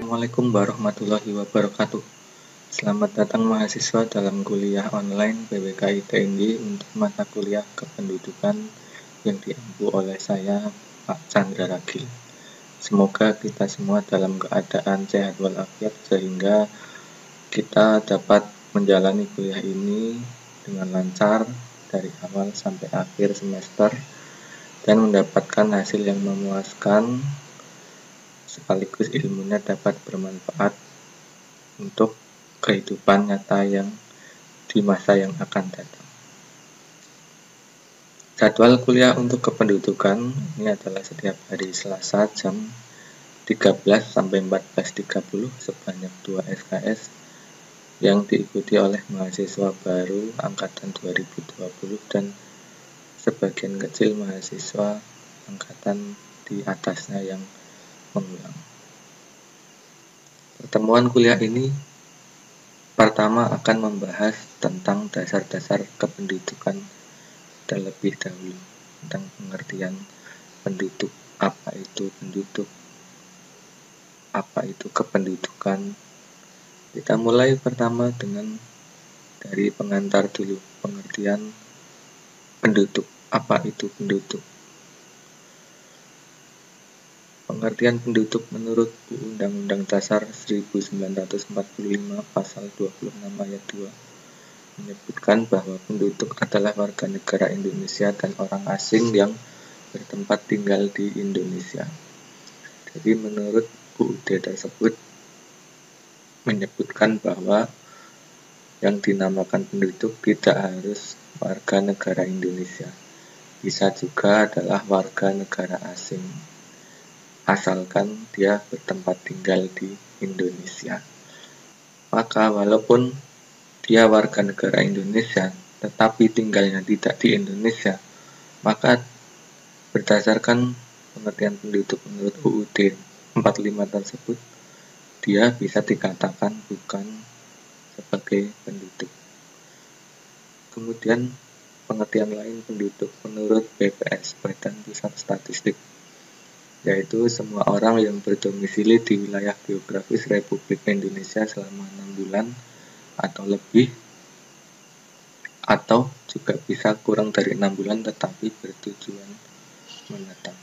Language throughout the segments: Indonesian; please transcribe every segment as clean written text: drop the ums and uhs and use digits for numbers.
Assalamualaikum warahmatullahi wabarakatuh. Selamat datang mahasiswa dalam kuliah online PBKI TNG untuk mata kuliah kependudukan yang diampu oleh saya, Pak Chandra Ragil. Semoga kita semua dalam keadaan sehat walafiat sehingga kita dapat menjalani kuliah ini dengan lancar dari awal sampai akhir semester dan mendapatkan hasil yang memuaskan, sekaligus ilmunya dapat bermanfaat untuk kehidupan nyata yang di masa yang akan datang. Jadwal kuliah untuk kependudukan ini adalah setiap hari Selasa jam 13 sampai 14.30 sebanyak 2 SKS yang diikuti oleh mahasiswa baru angkatan 2020 dan sebagian kecil mahasiswa angkatan di atasnya yang mengulang. Pertemuan kuliah ini pertama akan membahas tentang dasar-dasar kependudukan terlebih dahulu, tentang pengertian penduduk, apa itu penduduk, apa itu kependudukan. Kita mulai pertama dari pengantar dulu, pengertian penduduk, apa itu penduduk. Pengertian penduduk menurut Undang-Undang Dasar 1945 Pasal 26 Ayat 2 menyebutkan bahwa penduduk adalah warga negara Indonesia dan orang asing yang bertempat tinggal di Indonesia. Jadi menurut UUD tersebut menyebutkan bahwa yang dinamakan penduduk tidak harus warga negara Indonesia, bisa juga adalah warga negara asing, asalkan dia bertempat tinggal di Indonesia. Maka walaupun dia warga negara Indonesia tetapi tinggalnya tidak di Indonesia, maka berdasarkan pengertian penduduk menurut UUD 45 tersebut, dia bisa dikatakan bukan sebagai penduduk. Kemudian pengertian lain penduduk menurut BPS, Badan Pusat Statistik, yaitu semua orang yang berdomisili di wilayah geografis Republik Indonesia selama 6 bulan atau lebih, atau juga bisa kurang dari 6 bulan tetapi bertujuan menetap.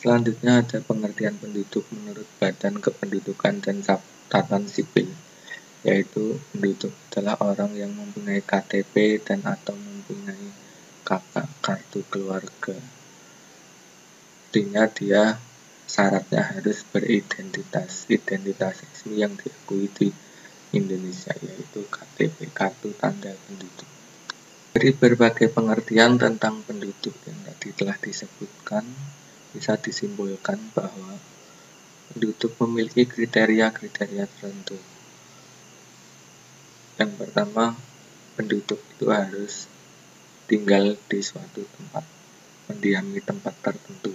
Selanjutnya ada pengertian penduduk menurut Badan Kependudukan dan Catatan Sipil, yaitu penduduk adalah orang yang mempunyai KTP dan atau mempunyai kartu keluarga. Artinya dia syaratnya harus beridentitas, identitas resmi yang diakui di Indonesia, yaitu KTP, kartu tanda penduduk. Dari berbagai pengertian tentang penduduk yang tadi telah disebutkan, bisa disimpulkan bahwa penduduk memiliki kriteria-kriteria tertentu. Yang pertama, penduduk itu harus tinggal di suatu tempat, mendiami tempat tertentu.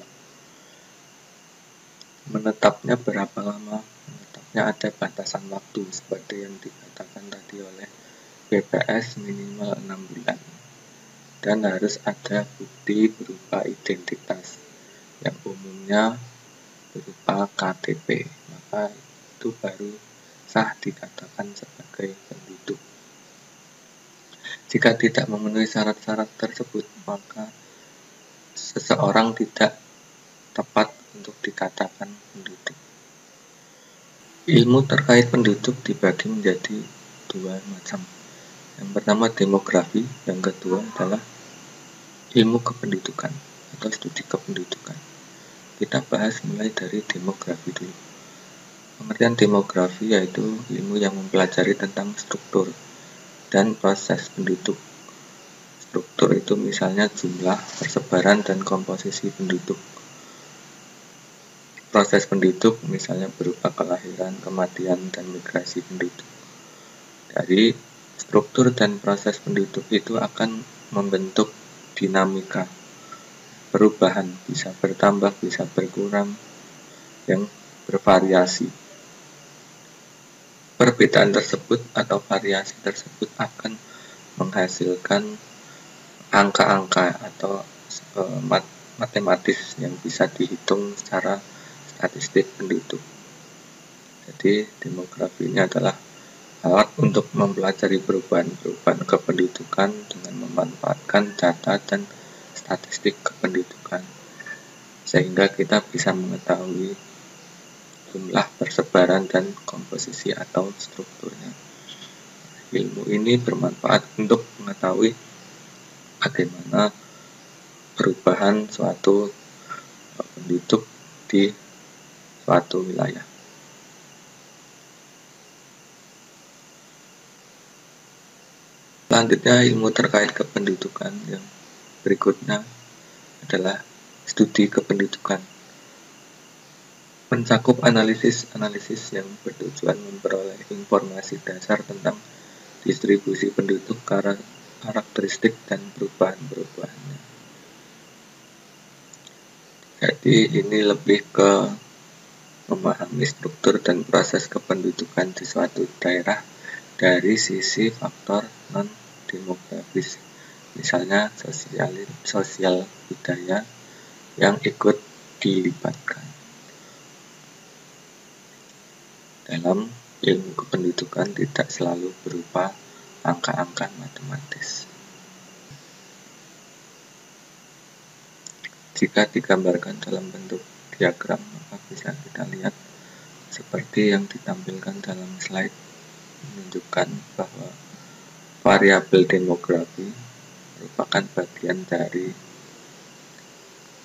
Menetapnya berapa lama? Menetapnya ada batasan waktu seperti yang dikatakan tadi oleh BPS, minimal 6 bulan. Dan harus ada bukti berupa identitas yang umumnya berupa KTP. Maka itu baru sah dikatakan sebagai penduduk. Jika tidak memenuhi syarat-syarat tersebut, maka seseorang tidak tepat untuk dikatakan penduduk. Ilmu terkait penduduk dibagi menjadi dua macam. Yang pertama demografi, yang kedua adalah ilmu kependudukan atau studi kependudukan. Kita bahas mulai dari demografi dulu. Pengertian demografi yaitu ilmu yang mempelajari tentang struktur dan proses penduduk. Struktur itu misalnya jumlah, persebaran, dan komposisi penduduk. Proses penduduk misalnya berupa kelahiran, kematian, dan migrasi penduduk. Dari struktur dan proses penduduk itu akan membentuk dinamika, perubahan, bisa bertambah, bisa berkurang, yang bervariasi. Perbedaan tersebut atau variasi tersebut akan menghasilkan angka-angka atau matematis yang bisa dihitung secara statistik penduduk. Jadi demografi ini adalah alat untuk mempelajari perubahan-perubahan kependudukan dengan memanfaatkan data dan statistik kependudukan, sehingga kita bisa mengetahui jumlah, persebaran, dan komposisi atau strukturnya. Ilmu ini bermanfaat untuk mengetahui bagaimana perubahan suatu penduduk di suatu wilayah. Selanjutnya, ilmu terkait kependudukan yang berikutnya adalah studi kependudukan. Mencakup analisis yang bertujuan memperoleh informasi dasar tentang distribusi penduduk, karakteristik, dan perubahan-perubahannya. Jadi ini lebih ke memahami struktur dan proses kependudukan di suatu daerah dari sisi faktor non-demografis, misalnya sosial budaya yang ikut dilibatkan. Dalam ilmu kependudukan tidak selalu berupa angka-angka matematis. Jika digambarkan dalam bentuk diagram, maka bisa kita lihat seperti yang ditampilkan dalam slide, menunjukkan bahwa variabel demografi merupakan bagian dari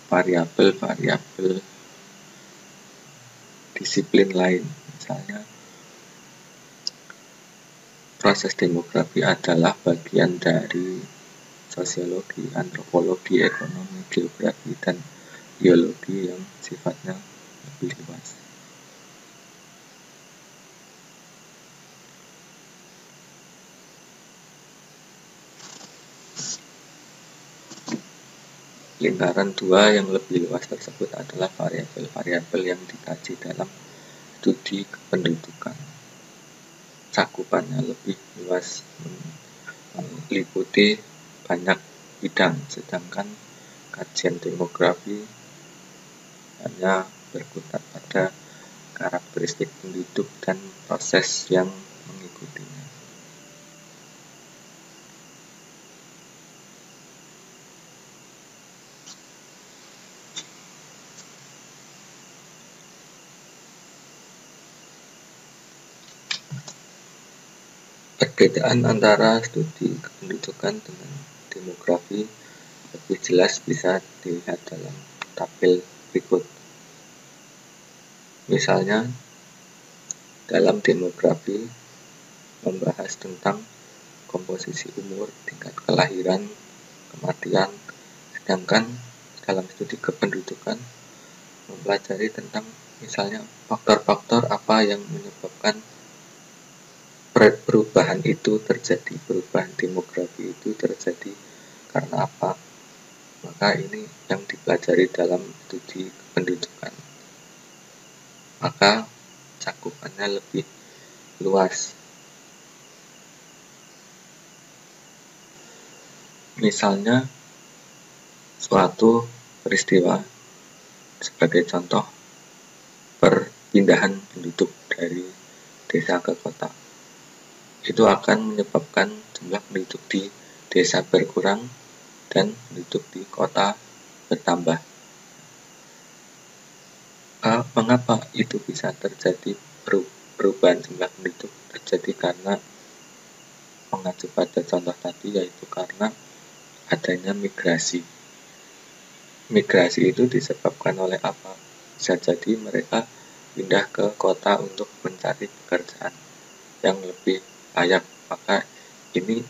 variabel-variabel disiplin lain. Misalnya, proses demografi adalah bagian dari sosiologi, antropologi, ekonomi, geografi, dan biologi yang sifatnya lebih luas. Lingkaran 2 yang lebih luas tersebut adalah variabel-variabel yang dikaji dalam studi kependudukan. Cakupannya lebih luas, meliputi banyak bidang, sedangkan kajian demografi hanya berkutat pada karakteristik penduduk dan proses yang mengikutinya. Perbedaan antara studi kependudukan dengan demografi lebih jelas bisa dilihat dalam tabel berikut. Misalnya, dalam demografi membahas tentang komposisi umur, tingkat kelahiran, kematian, sedangkan dalam studi kependudukan mempelajari tentang misalnya faktor-faktor apa yang menyebabkan perubahan itu terjadi, perubahan demografi itu terjadi karena apa. Maka ini yang dipelajari dalam studi kependudukan. Maka cakupannya lebih luas. Misalnya suatu peristiwa, sebagai contoh perpindahan penduduk dari desa ke kota, itu akan menyebabkan jumlah penduduk di desa berkurang dan penduduk di kota bertambah. Mengapa itu bisa terjadi, perubahan jumlah penduduk terjadi karena mengacu pada contoh tadi, yaitu karena adanya migrasi. Migrasi itu disebabkan oleh apa? Bisa jadi mereka pindah ke kota untuk mencari pekerjaan yang lebih layak. Maka ini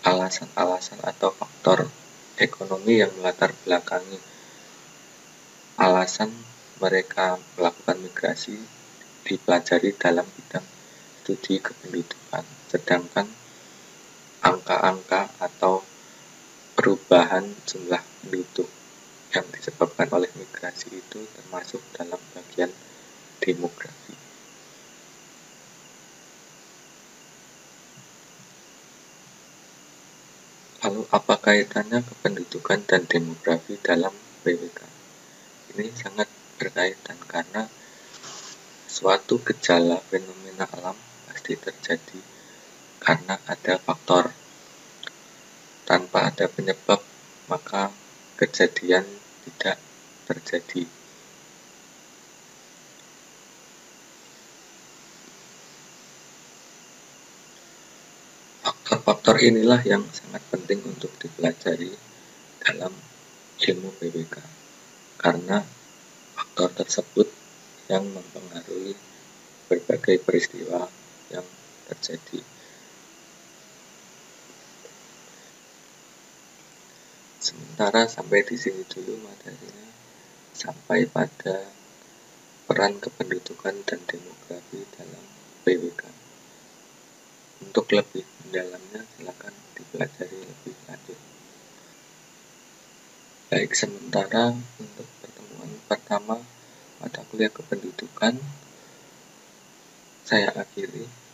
alasan-alasan atau faktor ekonomi yang melatar belakangi alasan mereka melakukan migrasi dipelajari dalam bidang studi kependudukan. Sedangkan angka-angka atau perubahan jumlah penduduk yang disebabkan oleh migrasi itu termasuk dalam bagian demografi. Lalu apa kaitannya kependudukan dan demografi dalam PWK? Ini sangat berkaitan karena suatu gejala fenomena alam pasti terjadi karena ada faktor. Tanpa ada penyebab, maka kejadian tidak terjadi. Faktor-faktor inilah yang sangat penting untuk dipelajari dalam ilmu PWK, karena faktor tersebut yang mempengaruhi berbagai peristiwa yang terjadi. Sementara sampai di sini dulu materinya, sampai pada peran kependudukan dan demografi dalam PWK. Untuk lebih mendalamnya silakan dipelajari lebih lanjut. Baik, sementara untuk pertemuan pertama mata kuliah kependudukan saya akhiri.